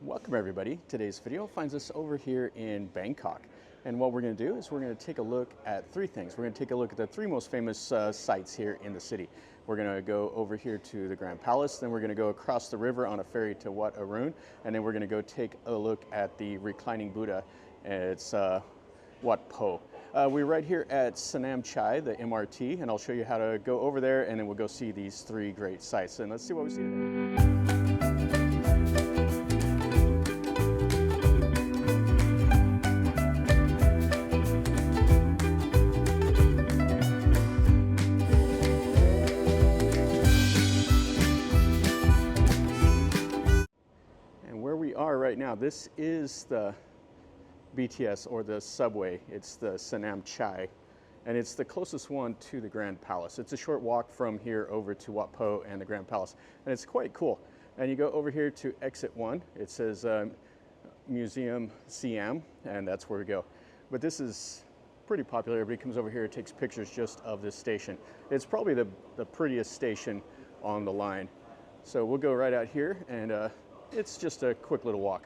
Welcome everybody. Today's video finds us over here in Bangkok. And what we're going to do is we're going to take a look at three things. We're going to take a look at the three most famous sites here in the city. We're going to go over here to the Grand Palace, then we're going to go across the river on a ferry to Wat Arun, and then we're going to go take a look at the Reclining Buddha. It's Wat Pho. We're right here at Sanam Chai, the MRT, and I'll show you how to go over there, and then we'll go see these three great sites. And let's see what we see today. Right now, this is the BTS or the subway. It's the Sanam Chai, and it's the closest one to the Grand Palace. It's a short walk from here over to Wat Pho and the Grand Palace, and it's quite cool. And you go over here to exit 1. It says Museum Siam, and that's where we go. But this is pretty popular. Everybody comes over here, takes pictures just of this station. It's probably the prettiest station on the line. So we'll go right out here, and it's just a quick little walk.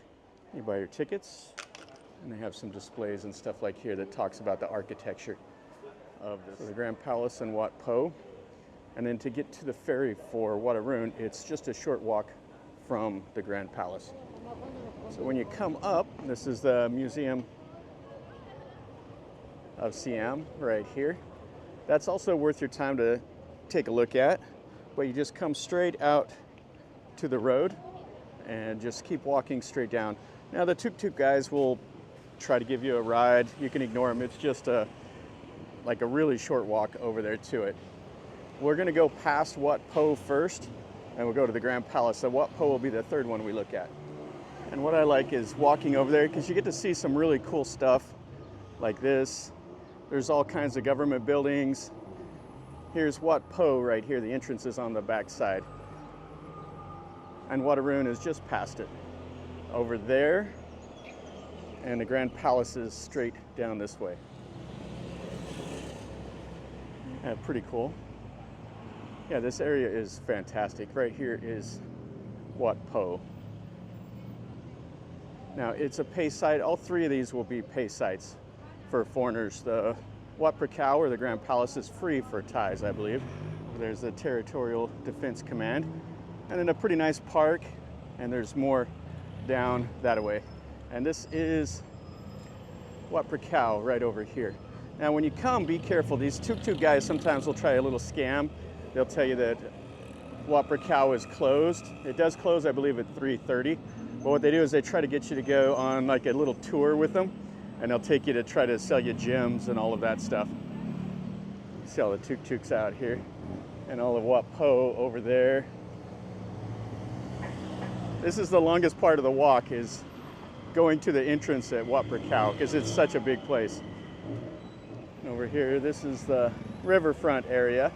You buy your tickets, and they have some displays and stuff like here that talks about the architecture of this. So the Grand Palace and Wat Pho. And then to get to the ferry for Wat Arun, it's just a short walk from the Grand Palace. So when you come up, this is the Museum of Siam right here. That's also worth your time to take a look at, but you just come straight out to the road and just keep walking straight down. Now the tuk-tuk guys will try to give you a ride. You can ignore them. It's just like a really short walk over there to it. We're gonna go past Wat Pho first, and we'll go to the Grand Palace. So Wat Pho will be the third one we look at. And what I like is walking over there because you get to see some really cool stuff like this. There's all kinds of government buildings. Here's Wat Pho right here. The entrance is on the back side. And Wat Arun is just past it, over there, and the Grand Palace is straight down this way. Yeah, pretty cool. Yeah, this area is fantastic. Right here is Wat Pho. Now it's a pay site. All three of these will be pay sites for foreigners. The Wat Phra Kaew, or the Grand Palace, is free for Thais, I believe. There's the Territorial Defense Command. And then a pretty nice park, and there's more down that way. And this is Wat Phra Kaew right over here. Now when you come, be careful. These tuk-tuk guys sometimes will try a little scam. They'll tell you that Wat Phra Kaew is closed. It does close, I believe, at 3:30. But what they do is they try to get you to go on like a little tour with them, and they'll take you to try to sell you gems and all of that stuff. See all the tuk-tuks out here, and all of Wat Pho over there. This is the longest part of the walk, is going to the entrance at Wat Phra Kaew, because it's such a big place. And over here, this is the riverfront area.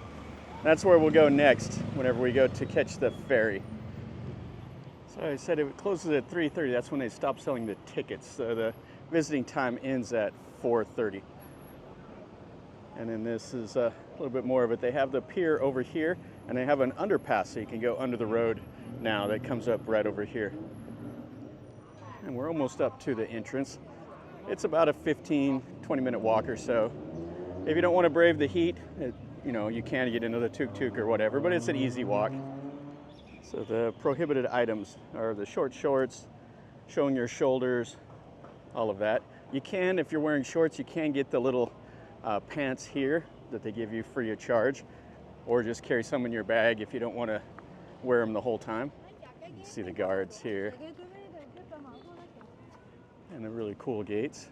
That's where we'll go next whenever we go to catch the ferry. So I said it closes at 3:30. That's when they stop selling the tickets. So the visiting time ends at 4:30. And then this is a little bit more of it. They have the pier over here, and they have an underpass so you can go under the road now that comes up right over here. And we're almost up to the entrance. It's about a 15-20 minute walk or so. If you don't want to brave the heat, you can get into the tuk-tuk or whatever, but it's an easy walk. So the prohibited items are the short shorts, showing your shoulders, all of that. You can, if you're wearing shorts, you can get the little pants here that they give you free of charge, or just carry some in your bag if you don't want to wear them the whole time. You see the guards here, and the really cool gates.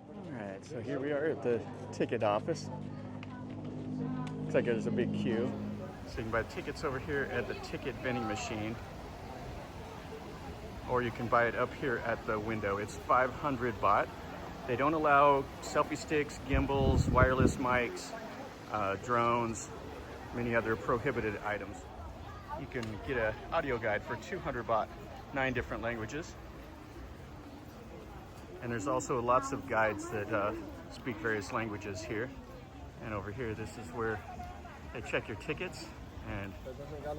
All right, so here we are at the ticket office. Looks like there's a big queue. So you can buy tickets over here at the ticket vending machine, or you can buy it up here at the window. It's 500 baht. They don't allow selfie sticks, gimbals, wireless mics, drones, many other prohibited items. You can get an audio guide for 200 baht, 9 different languages. And there's also lots of guides that speak various languages here. And over here, this is where they check your tickets. and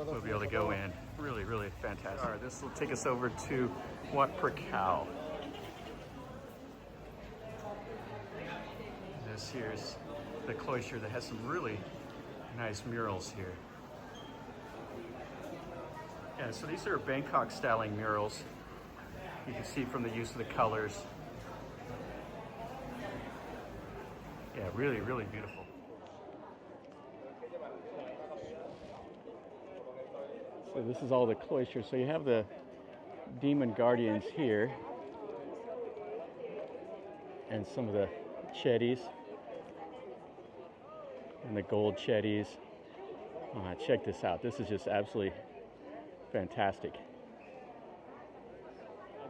we'll be able to go in. Really, really fantastic. All right, this will take us over to Wat Phra Kaew. This here's the cloister that has some really nice murals here. Yeah, so these are Bangkok styling murals. You can see from the use of the colors. Yeah, really, really beautiful. So this is all the cloister. So you have the demon guardians here and some of the chetties and the gold chetties. Check this out. This is just absolutely fantastic.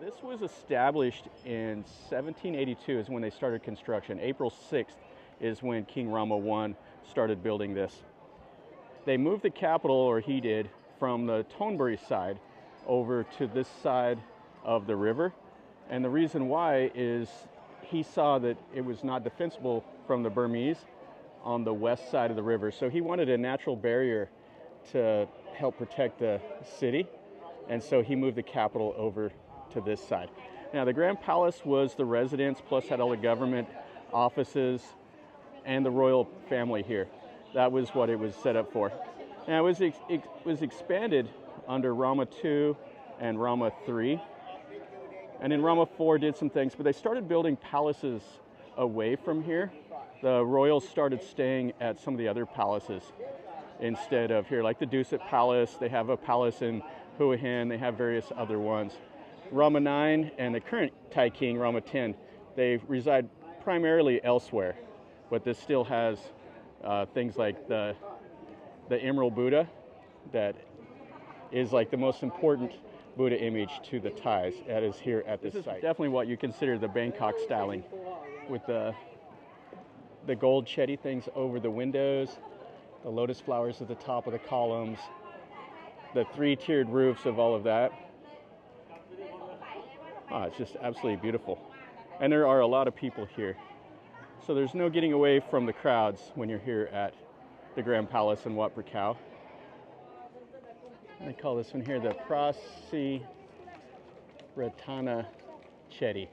This was established in 1782 is when they started construction. April 6th is when King Rama I started building this. They moved the capital, or he did, from the Thonburi side over to this side of the river. And the reason why is he saw that it was not defensible from the Burmese on the west side of the river. So he wanted a natural barrier to help protect the city. And so he moved the capital over to this side. Now the Grand Palace was the residence, plus had all the government offices and the royal family here. That was what it was set up for. Now it was expanded under Rama II and Rama III. And then Rama IV did some things, but they started building palaces away from here. The royals started staying at some of the other palaces instead of here, like the Dusit Palace. They have a palace in Hua Hin. They have various other ones. Rama IX and the current Thai king, Rama X, they reside primarily elsewhere, but this still has things like the Emerald Buddha that is like the most important Buddha image to the Thais. That is here at this site. Definitely what you consider the Bangkok styling, with the gold chetty things over the windows, the lotus flowers at the top of the columns, the three-tiered roofs of all of that. It's just absolutely beautiful. And there are a lot of people here. So there's no getting away from the crowds when you're here at the Grand Palace in Wat Phra Kaew. They call this one here the Prasi Ratana Chetty.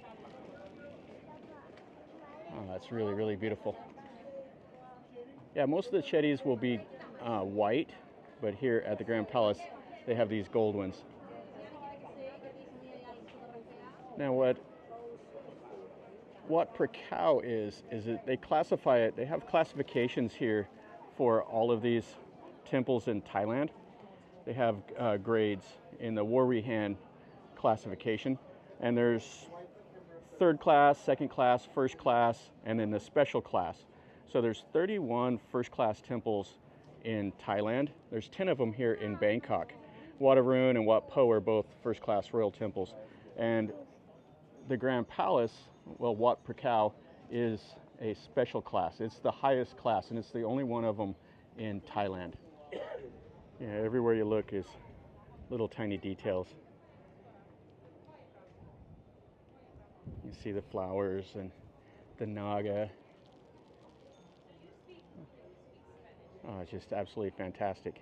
That's really, really beautiful. Yeah, most of the chetties will be white, but here at the Grand Palace, they have these gold ones. Now Wat Phra Kaew is that they classify it, they have classifications here for all of these temples in Thailand. They have grades in the Warwihan classification, and there's third class, second class, first class, and then the special class. So there's 31 first class temples in Thailand. There's 10 of them here in Bangkok. Wat Arun and Wat Pho are both first class royal temples. And the Grand Palace, well, Wat Phra Kaew, is a special class. It's the highest class, and it's the only one of them in Thailand. Yeah, everywhere you look is little tiny details. You see the flowers and the naga. It's just absolutely fantastic.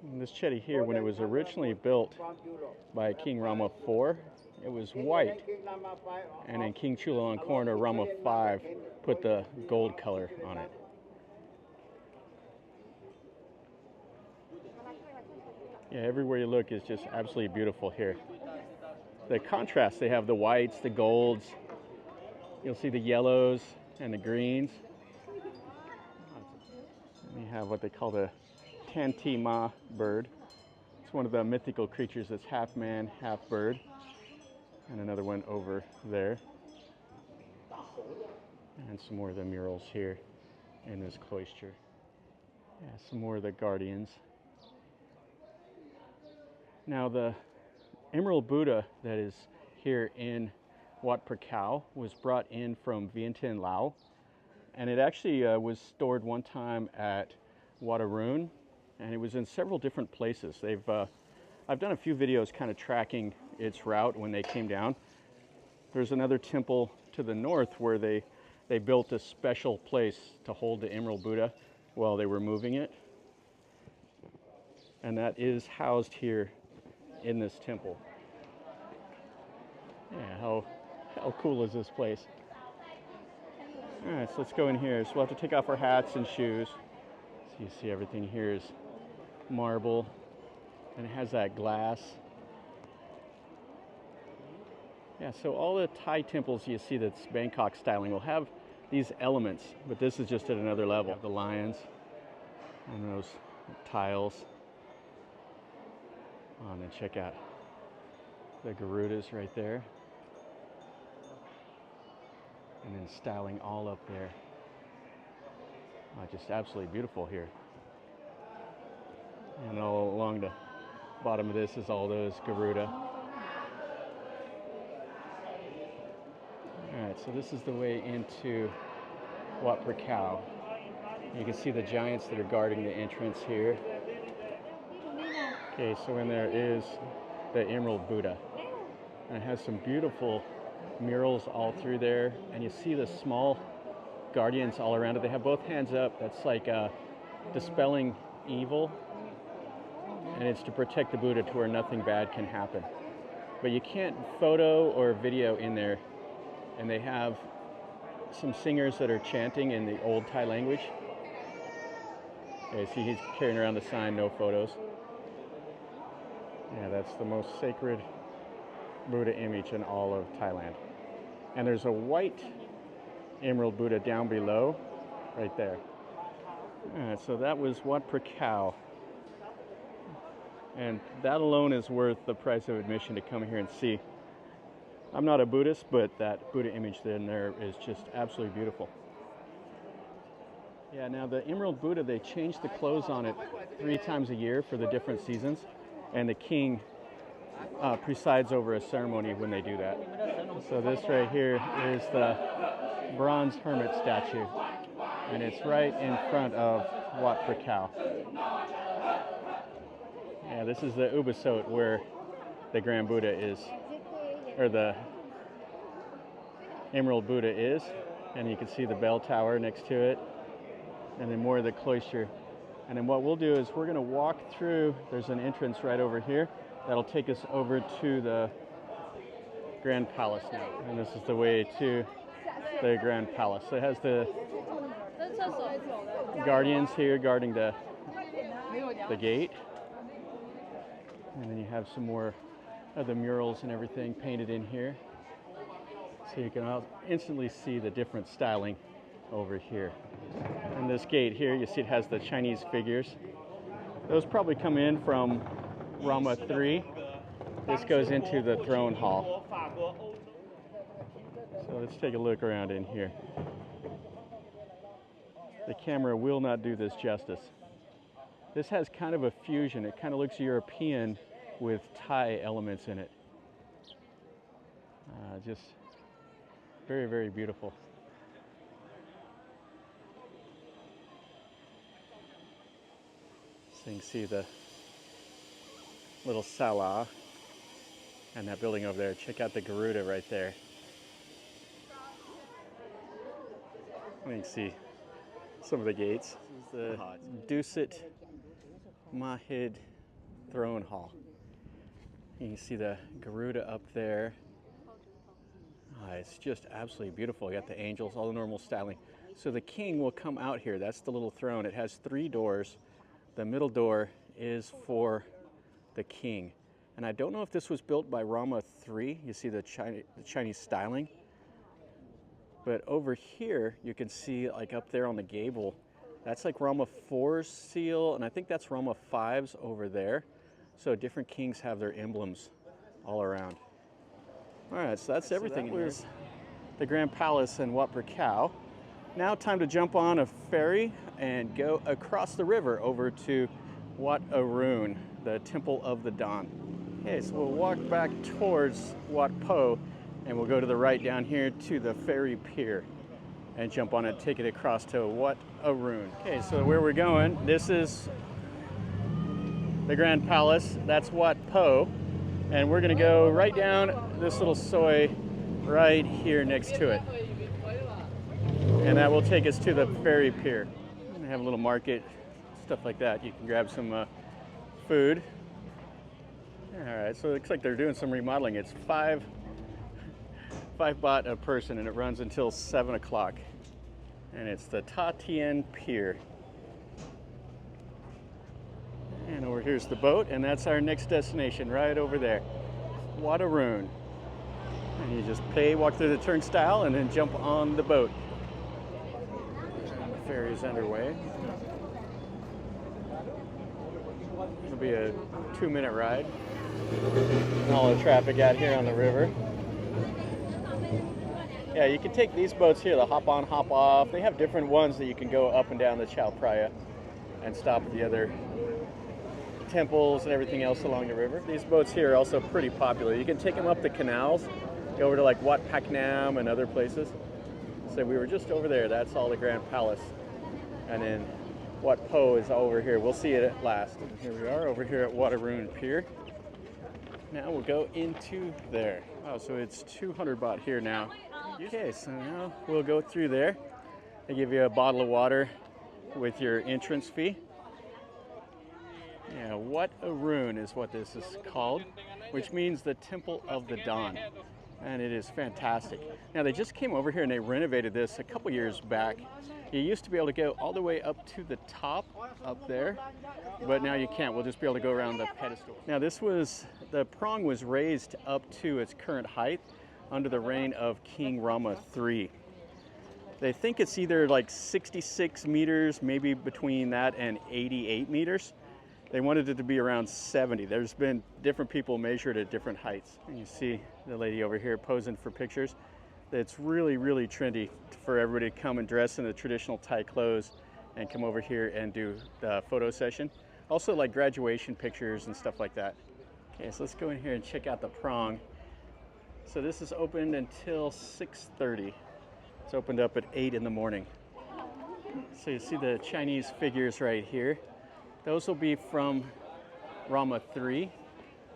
And this chetty here, when it was originally built by King Rama IV, it was white. And then King Chulalongkorn, or Rama V, put the gold color on it. Yeah, everywhere you look is just absolutely beautiful here. The contrast, they have the whites, the golds. You'll see the yellows and the greens. And you have what they call the Tanti-Ma bird. It's one of the mythical creatures that's half man, half bird. And another one over there. And some more of the murals here in this cloister. Yeah, some more of the guardians. Now the Emerald Buddha that is here in Wat Phra Kaew was brought in from Vientiane, Laos. And it actually was stored one time at Wat Arun, and it was in several different places. I've done a few videos kind of tracking its route when they came down. There's another temple to the north where they they built a special place to hold the Emerald Buddha while they were moving it. And that is housed here in this temple. Yeah, how cool is this place? All right, so let's go in here. So we'll have to take off our hats and shoes. So you see everything here is marble, and it has that glass. Yeah, so all the Thai temples you see that's Bangkok styling will have these elements, but this is just at another level. The lions and those tiles. Oh, and then check out the Garudas right there. And then styling all up there. Oh, just absolutely beautiful here. And all along the bottom of this is all those Garuda. All right, so this is the way into Wat Phra Kaew. You can see the giants that are guarding the entrance here. Okay, so in there is the Emerald Buddha. And it has some beautiful murals all through there. And you see the small guardians all around it. They have both hands up. That's like dispelling evil. And it's to protect the Buddha to where nothing bad can happen. But you can't photo or video in there. And they have some singers that are chanting in the old Thai language. Okay, see, he's carrying around the sign, no photos. Yeah, that's the most sacred Buddha image in all of Thailand. And there's a white Emerald Buddha down below, right there. All right, so that was Wat Phra Kaew. And that alone is worth the price of admission to come here and see. I'm not a Buddhist, but that Buddha image in there is just absolutely beautiful. Yeah, now the Emerald Buddha, they change the clothes on it 3 times a year for the different seasons. And the king presides over a ceremony when they do that. So this right here is the bronze hermit statue. And it's right in front of Wat Phra Kaew. Yeah, this is the Ubasot where the Grand Buddha is, or the Emerald Buddha is. And you can see the bell tower next to it. And then more of the cloister. And then what we'll do is we're going to walk through, there's an entrance right over here that'll take us over to the Grand Palace now. And this is the way to the Grand Palace. So it has the guardians here guarding the gate. And then you have some more of the murals and everything painted in here. So you can instantly see the different styling over here. And this gate here, you see it has the Chinese figures. Those probably come in from Rama III. This goes into the throne hall. So let's take a look around in here. The camera will not do this justice. This has kind of a fusion. It kind of looks European with Thai elements in it. Just very, very beautiful. So you can see the little sala and that building over there. Check out the Garuda right there. You can see some of the gates. This is the Dusit Mahid Throne Hall. You can see the Garuda up there. It's just absolutely beautiful. You got the angels, all the normal styling. So the king will come out here. That's the little throne. It has 3 doors. The middle door is for the king. And I don't know if this was built by Rama III. You see the Chinese styling. But over here, you can see like up there on the gable, that's like Rama IV's seal, and I think that's Rama V's over there. So different kings have their emblems all around. All right, so that's everything. So that was the Grand Palace in Wat Phra Kaew. Now time to jump on a ferry and go across the river over to Wat Arun, the Temple of the Dawn. Okay, so we'll walk back towards Wat Pho and we'll go to the right down here to the ferry pier and jump on it, take it across to Wat Arun. Okay, so where we're going, this is the Grand Palace, that's Wat Pho, and we're gonna go right down this little soi right here next to it. And that will take us to the ferry pier. They have a little market, stuff like that. You can grab some food. All right, so it looks like they're doing some remodeling. It's five baht a person, and it runs until 7 o'clock. And it's the Ta Tien Pier. And over here's the boat, and that's our next destination right over there, Wat Arun. And you just pay, walk through the turnstile, and then jump on the boat. And the ferry is underway. It'll be a 2-minute ride. All the traffic out here on the river. Yeah, you can take these boats here, the hop on, hop off. They have different ones that you can go up and down the Chao Phraya and stop at the other temples and everything else along the river. These boats here are also pretty popular. You can take them up the canals, go over to like Wat Phra Kaew and other places. So we were just over there. That's all the Grand Palace. And then Wat Pho is over here. We'll see it at last. And here we are over here at Wat Arun Pier. Now we'll go into there. Oh, so it's 200 baht here now. Okay, so now we'll go through there. They give you a bottle of water with your entrance fee. Yeah, Wat Arun is what this is called, which means the Temple of the Dawn. And it is fantastic. Now they just came over here and they renovated this a couple years back. You used to be able to go all the way up to the top up there, but now you can't. We'll just be able to go around the pedestal. Now the prong was raised up to its current height under the reign of King Rama III. They think it's either like 66 meters, maybe between that and 88 meters. They wanted it to be around 70. There's been different people measured at different heights. And you see the lady over here posing for pictures. It's really, really trendy for everybody to come and dress in the traditional Thai clothes and come over here and do the photo session. Also like graduation pictures and stuff like that. Okay, so let's go in here and check out the prong. So this is opened until 6:30. It's opened up at 8 in the morning. So you see the Chinese figures right here. Those will be from Rama III.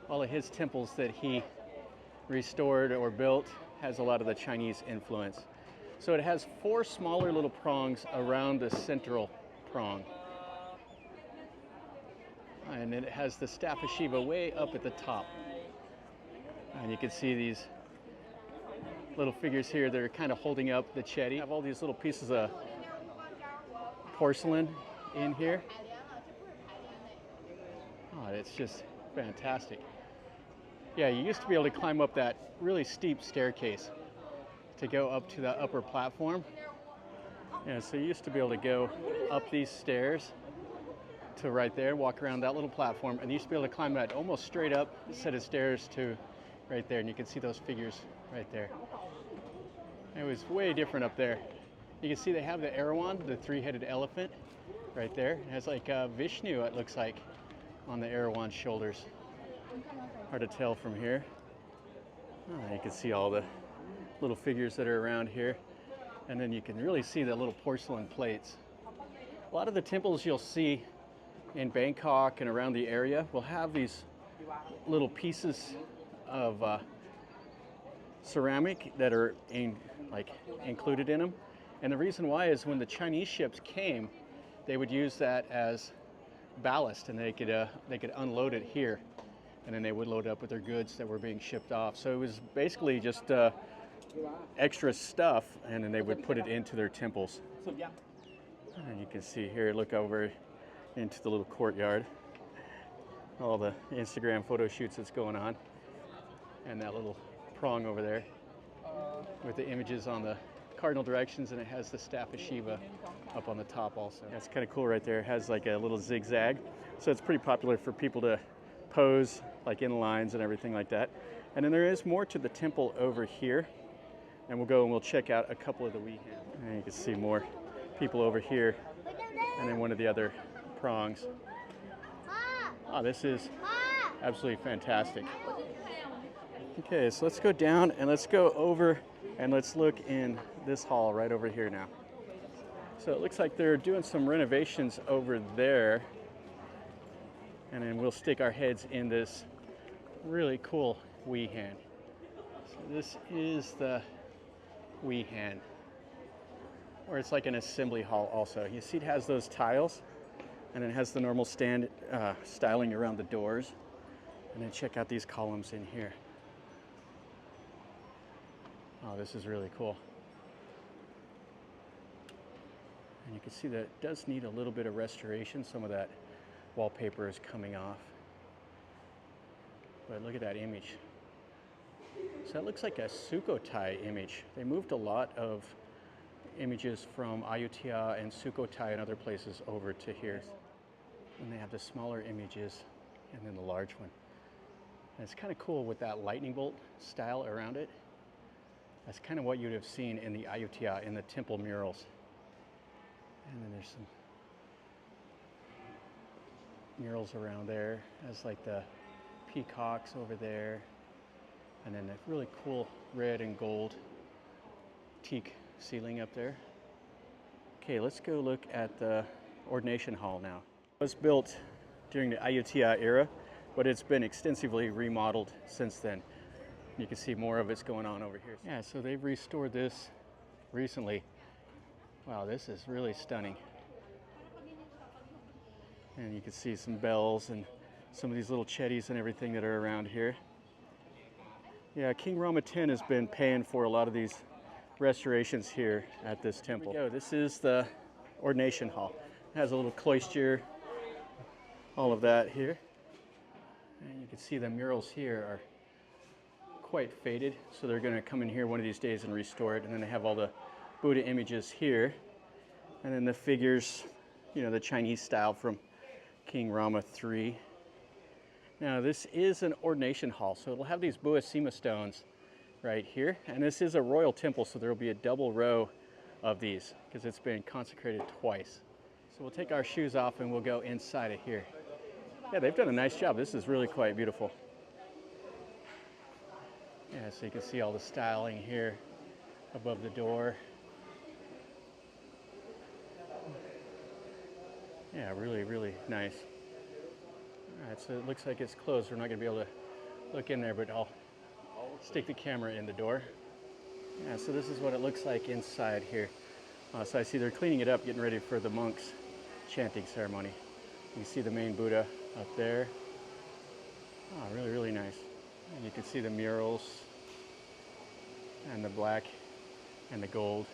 All of his temples that he restored or built has a lot of the Chinese influence. So it has 4 smaller little prongs around the central prong. And then it has the staff of Shiva way up at the top. And you can see these little figures here that are kind of holding up the chedi. Have all these little pieces of porcelain in here. Oh, it's just fantastic. Yeah, you used to be able to climb up that really steep staircase to go up to the upper platform. Yeah, so you used to be able to go up these stairs to right there, walk around that little platform, and you used to be able to climb that almost straight up set of stairs to right there, and you can see those figures right there. It was way different up there. You can see they have the Erawan, the 3-headed elephant, right there. It has like Vishnu, it looks like, on the Erawan's shoulders. Hard to tell from here. Oh, you can see all the little figures that are around here. And then you can really see the little porcelain plates. A lot of the temples you'll see in Bangkok and around the area will have these little pieces of ceramic that are included in them. And the reason why is when the Chinese ships came, they would use that as ballast, and they could unload it here, and then they would load up with their goods that were being shipped off. So it was basically just extra stuff, and then they would put it into their temples. And you can see here, look over into the little courtyard, all the Instagram photo shoots that's going on, and that little prong over there with the images on the cardinal directions, and it has the staff of Shiva up on the top also. That's kind of cool right there. It has like a little zigzag, so it's pretty popular for people to pose like in lines and everything like that. And then there is more to the temple over here, and we'll go and we'll check out a couple of the Wehan. And you can see more people over here, and then one of the other prongs. Oh, this is absolutely fantastic. Okay, so let's go down and let's go over and let's look in this hall right over here now. So it looks like they're doing some renovations over there, and then we'll stick our heads in this really cool Wehan. So this is the Wehan. or it's like an assembly hall also. You see it has those tiles, and it has the normal styling around the doors. And then check out these columns in here. Oh, this is really cool. And you can see that it does need a little bit of restoration. Some of that wallpaper is coming off. But look at that image. So that looks like a Sukhothai image. They moved a lot of images from Ayutthaya and Sukhothai and other places over to here. And they have the smaller images and then the large one. And it's kind of cool with that lightning bolt style around it. That's kind of what you'd have seen in the Ayutthaya, in the temple murals. And then there's some murals around there. There's like the peacocks over there. And then a really cool red and gold teak ceiling up there. Okay, let's go look at the ordination hall now. It was built during the Ayutthaya era, but it's been extensively remodeled since then. You can see more of it's going on over here. Yeah, so they've restored this recently. Wow, this is really stunning. And you can see some bells and some of these little chetties and everything that are around here. Yeah, King Rama X has been paying for a lot of these restorations here at this temple. Here we go. This is the ordination hall. It has a little cloister, all of that here. And you can see the murals here are quite faded, so they're going to come in here one of these days and restore it. And then they have all the Buddha images here, and then the figures, you know, the Chinese style from King Rama III. Now this is an ordination hall, so it'll have these Buddha stones right here, and this is a royal temple, so there will be a double row of these because it's been consecrated twice. So we'll take our shoes off and we'll go inside of here. Yeah, they've done a nice job. This is really quite beautiful. Yeah, so you can see all the styling here above the door. Yeah, really, really nice. All right, so it looks like it's closed. We're not going to be able to look in there, but I'll stick the camera in the door. Yeah, so this is what it looks like inside here. So I see they're cleaning it up, getting ready for the monks' chanting ceremony. You see the main Buddha up there. Oh, really, really nice. And you can see the murals and the black and the gold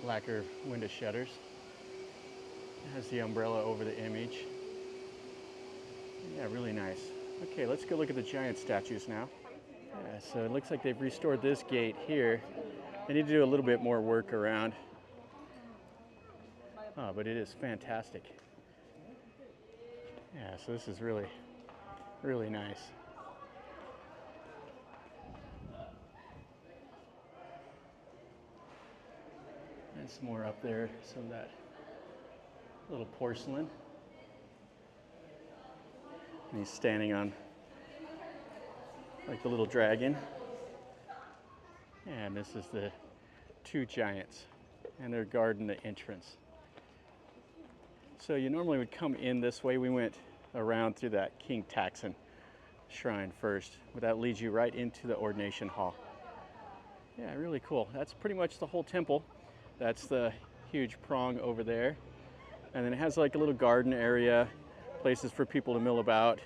lacquer window shutters. It has the umbrella over the image. Yeah, really nice. Okay, let's go look at the giant statues now. Yeah, so it looks like they've restored this gate here. They need to do a little bit more work around. Oh, but it is fantastic. Yeah, so this is really, really nice. And some more up there, some of that little porcelain. And he's standing on like the little dragon. And this is the two giants, and they're guarding the entrance. So you normally would come in this way. We went around through that King Taksin shrine first, but that leads you right into the ordination hall. Yeah, really cool. That's pretty much the whole temple. That's the huge prong over there. And then it has like a little garden area, places for people to mill about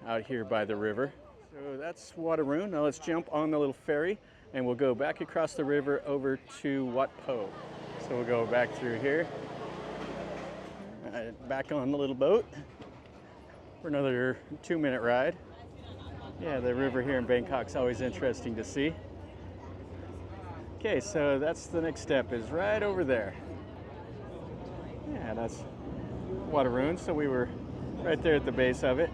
out here by the river. So that's Wat Arun. Now let's jump on the little ferry and we'll go back across the river over to Wat Pho. So we'll go back through here, back on the little boat for another 2-minute ride. Yeah, the river here in Bangkok's always interesting to see. Okay, so that's the next step, is right over there. Yeah, that's Wat Arun, so we were right there at the base of it.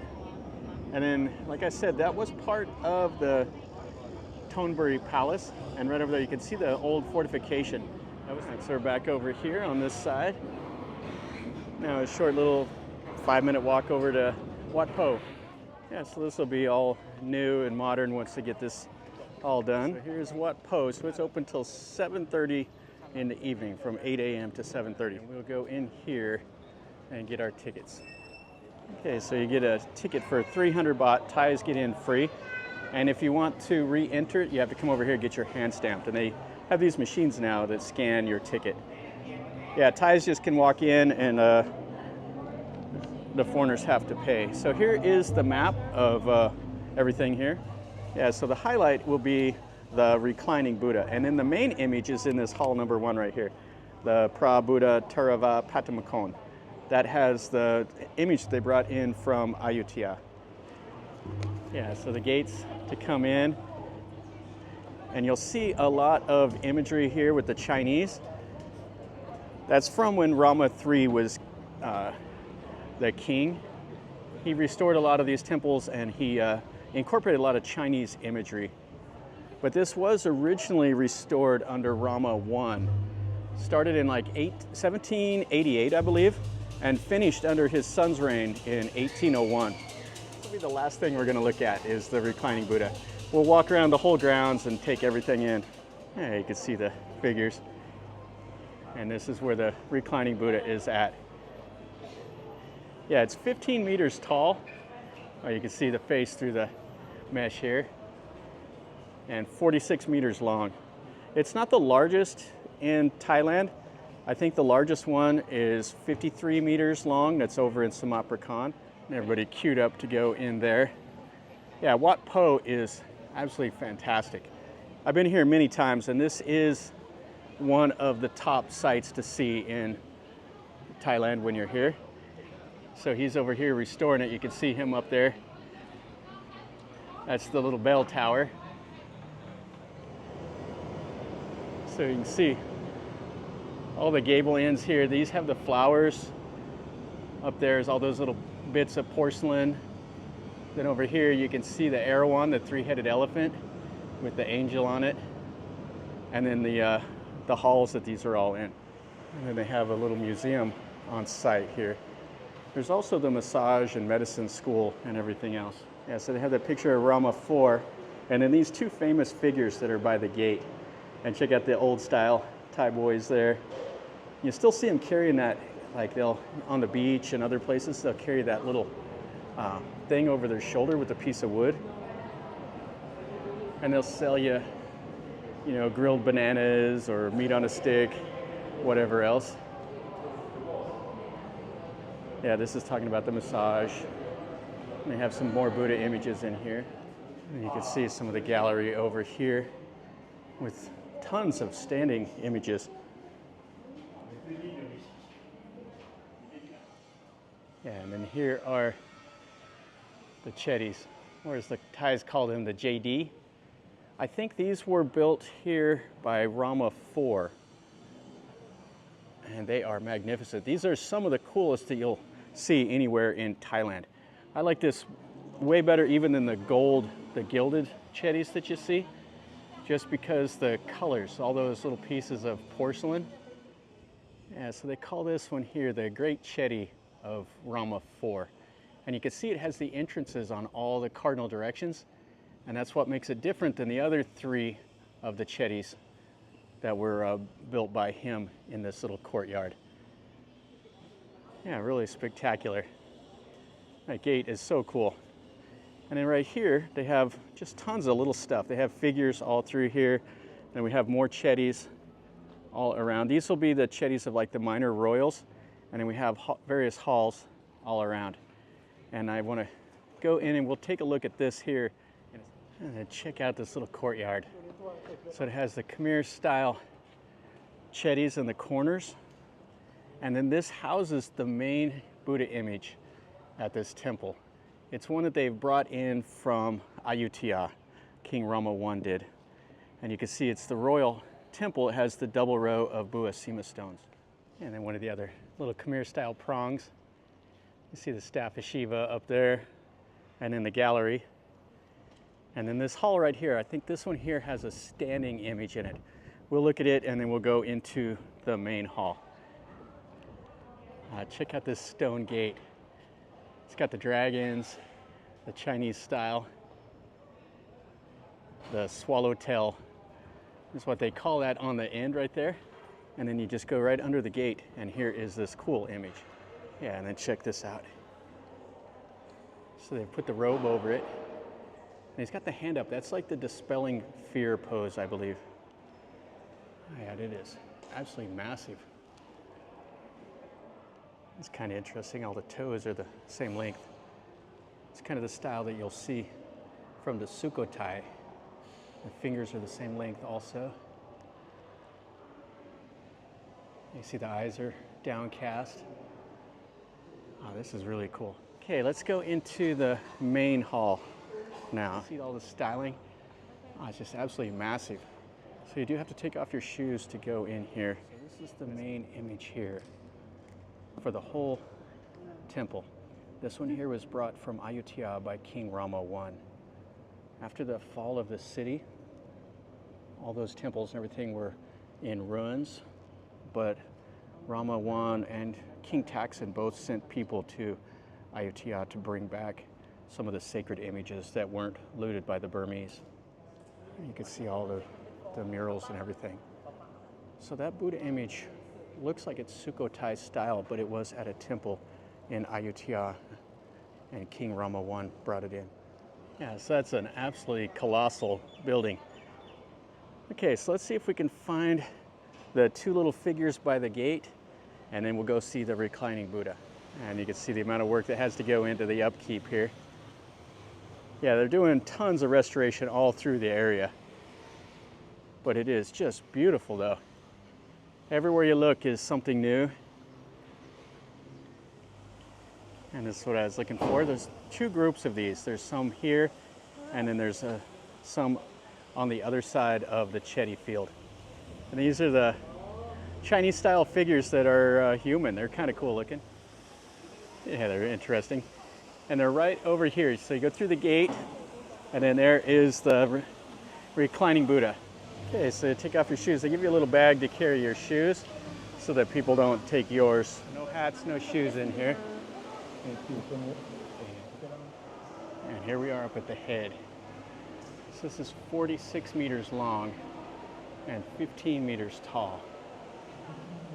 And then, like I said, that was part of the Thonburi Palace, and right over there you can see the old fortification. So we're back over here on this side. Now a short little 5-minute walk over to Wat Pho. Yeah, so this will be all new and modern once they get this all done. So here's Wat Pho. So it's open till 7:30 in the evening, from 8 a.m. to 7:30. We'll go in here and get our tickets. Okay, so you get a ticket for 300 baht. Thais get in free. And if you want to re-enter it, you have to come over here and get your hand stamped. And they have these machines now that scan your ticket. Yeah, Thais just can walk in and the foreigners have to pay. So here is the map of everything here. Yeah, so the highlight will be the reclining Buddha. And then the main image is in this hall number 1 right here, the Phra Buddha Tarava Patamakon. That has the image they brought in from Ayutthaya. Yeah, so the gates to come in. And you'll see a lot of imagery here with the Chinese. That's from when Rama III was the king. He restored a lot of these temples and he incorporated a lot of Chinese imagery. But this was originally restored under Rama I. Started in like 1788, I believe, and finished under his son's reign in 1801. This will be the last thing we're going to look at is the reclining Buddha. We'll walk around the whole grounds and take everything in. Yeah, you can see the figures. And this is where the reclining Buddha is at. Yeah, it's 15 meters tall. Oh, you can see the face through the mesh here. And 46 meters long. It's not the largest in Thailand. I think the largest one is 53 meters long. That's over in Sumatra Khan. And everybody queued up to go in there. Yeah, Wat Pho is absolutely fantastic. I've been here many times, and this is one of the top sights to see in Thailand when you're here. So he's over here restoring it. You can see him up there. That's the little bell tower. So you can see all the gable ends here. These have the flowers. Up there is all those little bits of porcelain. Then over here you can see the Erawan, the three-headed elephant with the angel on it. And then the halls that these are all in. And then they have a little museum on site here. There's also the massage and medicine school and everything else. Yeah, so they have the picture of Rama IV, and then these two famous figures that are by the gate. And check out the old style Thai boys there. You still see them carrying that, like they'll, on the beach and other places, they'll carry that little thing over their shoulder with a piece of wood. And they'll sell you, you know, grilled bananas or meat on a stick, whatever else. Yeah, this is talking about the massage. And they have some more Buddha images in here. And you can see some of the gallery over here with tons of standing images. Yeah, and then here are the chetties, or as the Thais call them, the JD. I think these were built here by Rama IV. And they are magnificent. These are some of the coolest that you'll see anywhere in Thailand. I like this way better even than the gold, the gilded chetties that you see, just because the colors, all those little pieces of porcelain. Yeah, so they call this one here the Great Chetty of Rama IV. And you can see it has the entrances on all the cardinal directions, and that's what makes it different than the other three of the chetties that were built by him in this little courtyard. Yeah, really spectacular. That gate is so cool. And then right here, they have just tons of little stuff. They have figures all through here. Then we have more chetties all around. These will be the chetties of like the minor royals. And then we have various halls all around. And I want to go in and we'll take a look at this here and check out this little courtyard. So it has the Khmer style chetties in the corners. And then this houses the main Buddha image at this temple. It's one that they've brought in from Ayutthaya, King Rama I did. And you can see it's the royal temple. It has the double row of Buasima stones. And then one of the other little Khmer style prongs. You see the staff of Shiva up there and in the gallery. And then this hall right here, I think this one here has a standing image in it. We'll look at it and then we'll go into the main hall. Check out this stone gate. It's got the dragons, the Chinese style, the swallowtail is what they call that on the end right there. And then you just go right under the gate and here is this cool image. Yeah, and then check this out. So they put the robe over it. And he's got the hand up. That's like the dispelling fear pose, I believe. Yeah, it is absolutely massive. It's kind of interesting. All the toes are the same length. It's kind of the style that you'll see from the Sukhothai. The fingers are the same length also. You see the eyes are downcast. Oh, this is really cool. Okay, let's go into the main hall now. See all the styling? Oh, it's just absolutely massive. So you do have to take off your shoes to go in here. So this is the main image here for the whole temple. This one here was brought from Ayutthaya by King Rama I. After the fall of the city, all those temples and everything were in ruins, but Rama I and King Taksin both sent people to Ayutthaya to bring back some of the sacred images that weren't looted by the Burmese. You can see all the murals and everything. So that Buddha image looks like it's Sukhothai style, but it was at a temple in Ayutthaya, and King Rama I brought it in. Yeah, so that's an absolutely colossal building. Okay, so let's see if we can find the two little figures by the gate, and then we'll go see the reclining Buddha. And you can see the amount of work that has to go into the upkeep here. Yeah, they're doing tons of restoration all through the area. But it is just beautiful though. Everywhere you look is something new. And this is what I was looking for. There's two groups of these. There's some here, and then there's some on the other side of the Chetty field. And these are the Chinese style figures that are human. They're kind of cool looking. Yeah, they're interesting. And they're right over here. So you go through the gate, and then there is the reclining Buddha. Okay, so take off your shoes. They give you a little bag to carry your shoes so that people don't take yours. No hats, no shoes in here. And here we are up at the head. So this is 46 meters long and 15 meters tall.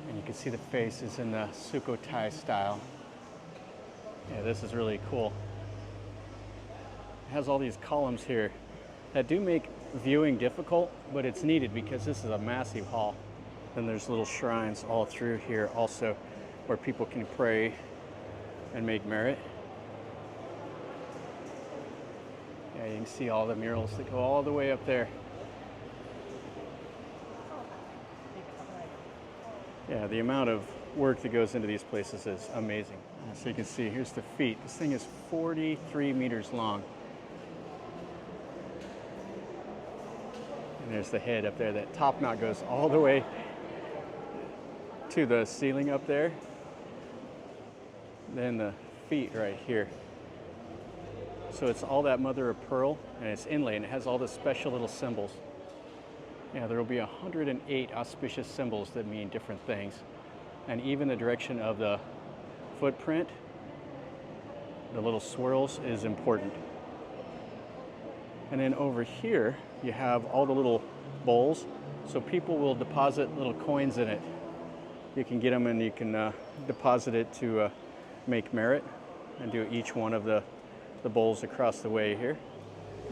And you can see the face is in the Sukhothai style. Yeah, this is really cool. It has all these columns here that do make viewing difficult, but it's needed because this is a massive hall. Then there's little shrines all through here also where people can pray and make merit. Yeah, you can see all the murals that go all the way up there. Yeah, the amount of work that goes into these places is amazing. So you can see, here's the feet. This thing is 43 meters long. And there's the head up there. That top knot goes all the way to the ceiling up there. Then the feet right here. So it's all that mother of pearl, and it's inlaid, and it has all the special little symbols. Yeah, there will be 108 auspicious symbols that mean different things. And even the direction of the footprint, the little swirls, is important. And then over here, you have all the little bowls. So people will deposit little coins in it. You can get them and you can deposit it to make merit and do each one of the bowls across the way here.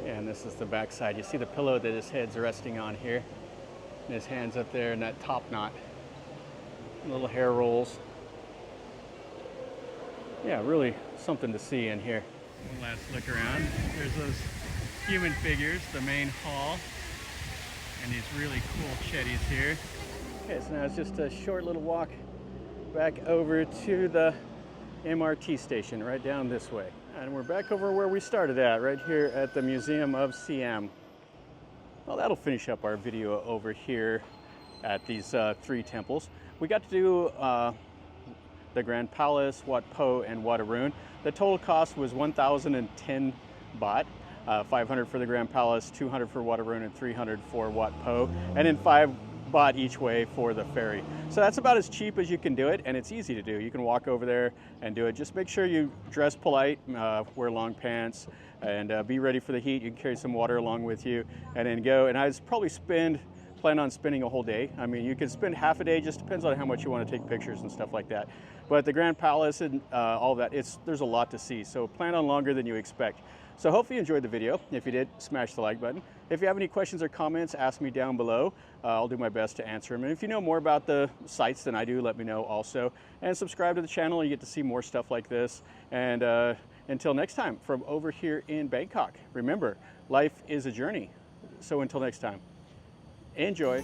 And this is the back side. You see the pillow that his head's resting on here. And his hand's up there in that top knot. Little hair rolls. Yeah, really something to see in here. One last look around. There's those human figures, the main hall, and these really cool chetties here. Okay, so now it's just a short little walk back over to the MRT station right down this way. And we're back over where we started at, right here at the Museum of Siam. Well, that'll finish up our video over here at these three temples. We got to do the Grand Palace, Wat Pho, and Wat Arun. The total cost was 1,010 baht, 500 for the Grand Palace, 200 for Wat Arun, and 300 for Wat Pho, and then 5 baht each way for the ferry. So that's about as cheap as you can do it, and it's easy to do. You can walk over there and do it. Just make sure you dress polite, wear long pants, and be ready for the heat. You can carry some water along with you, and then go. And I'd probably spend plan on spending a whole day. I mean, you could spend half a day, just depends on how much you want to take pictures and stuff like that. But the Grand Palace and all that, there's a lot to see. So plan on longer than you expect. So hopefully you enjoyed the video. If you did, smash the like button. If you have any questions or comments, ask me down below. I'll do my best to answer them. And if you know more about the sites than I do, let me know also. And subscribe to the channel, you get to see more stuff like this. And until next time, from over here in Bangkok, remember, life is a journey. So until next time, enjoy.